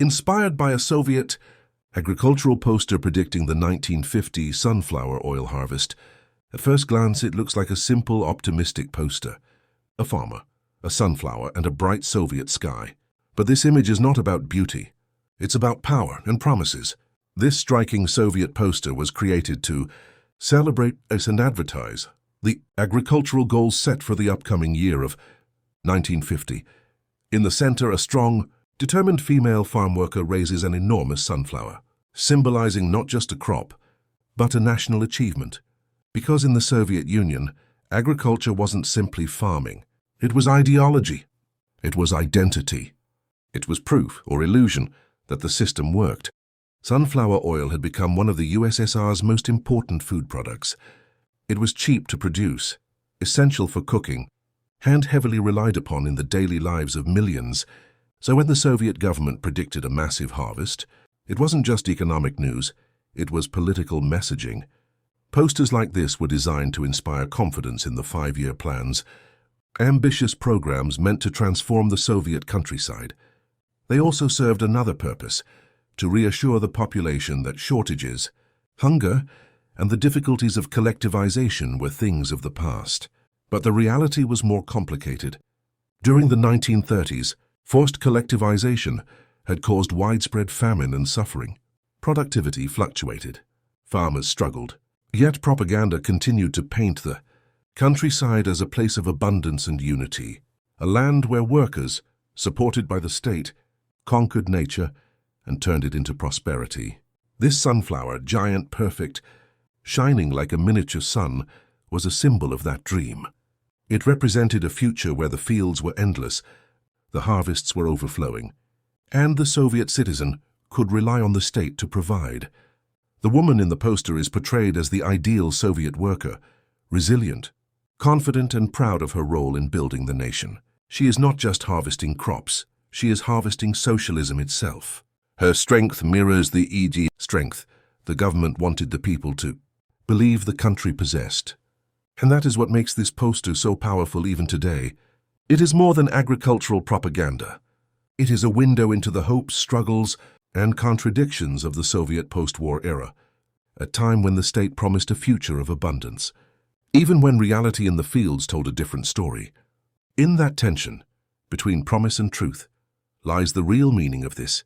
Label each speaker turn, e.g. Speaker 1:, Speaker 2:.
Speaker 1: Inspired by a Soviet agricultural poster predicting the 1950 sunflower oil harvest, at first glance it looks like a simple, optimistic poster. A farmer, a sunflower, and a bright Soviet sky. But this image is not about beauty. It's about power and promises. This striking Soviet poster was created to celebrate and advertise the agricultural goals set for the upcoming year of 1950. In the center, a strong, determined female farm worker raises an enormous sunflower, symbolizing not just a crop, but a national achievement. Because in the Soviet Union, agriculture wasn't simply farming. It was ideology. It was identity. It was proof, or illusion, that the system worked. Sunflower oil had become one of the USSR's most important food products. It was cheap to produce, essential for cooking, and heavily relied upon in the daily lives of millions. So when the Soviet government predicted a massive harvest, it wasn't just economic news, it was political messaging. Posters like this were designed to inspire confidence in the 5-year plans, ambitious programs meant to transform the Soviet countryside. They also served another purpose, to reassure the population that shortages, hunger, and the difficulties of collectivization were things of the past. But the reality was more complicated. During the 1930s, forced collectivization had caused widespread famine and suffering. Productivity fluctuated. Farmers struggled. Yet propaganda continued to paint the countryside as a place of abundance and unity, a land where workers, supported by the state, conquered nature and turned it into prosperity. This sunflower, giant, perfect, shining like a miniature sun, was a symbol of that dream. It represented a future where the fields were endless, the harvests were overflowing, and the Soviet citizen could rely on the state to provide. The woman in the poster is portrayed as the ideal Soviet worker, resilient, confident and proud of her role in building the nation. She is not just harvesting crops, she is harvesting socialism itself. Her strength mirrors the strength the government wanted the people to believe the country possessed. And that is what makes this poster so powerful even today. It is more than agricultural propaganda. It is a window into the hopes, struggles, and contradictions of the Soviet post-war era, a time when the state promised a future of abundance, even when reality in the fields told a different story. In that tension, between promise and truth, lies the real meaning of this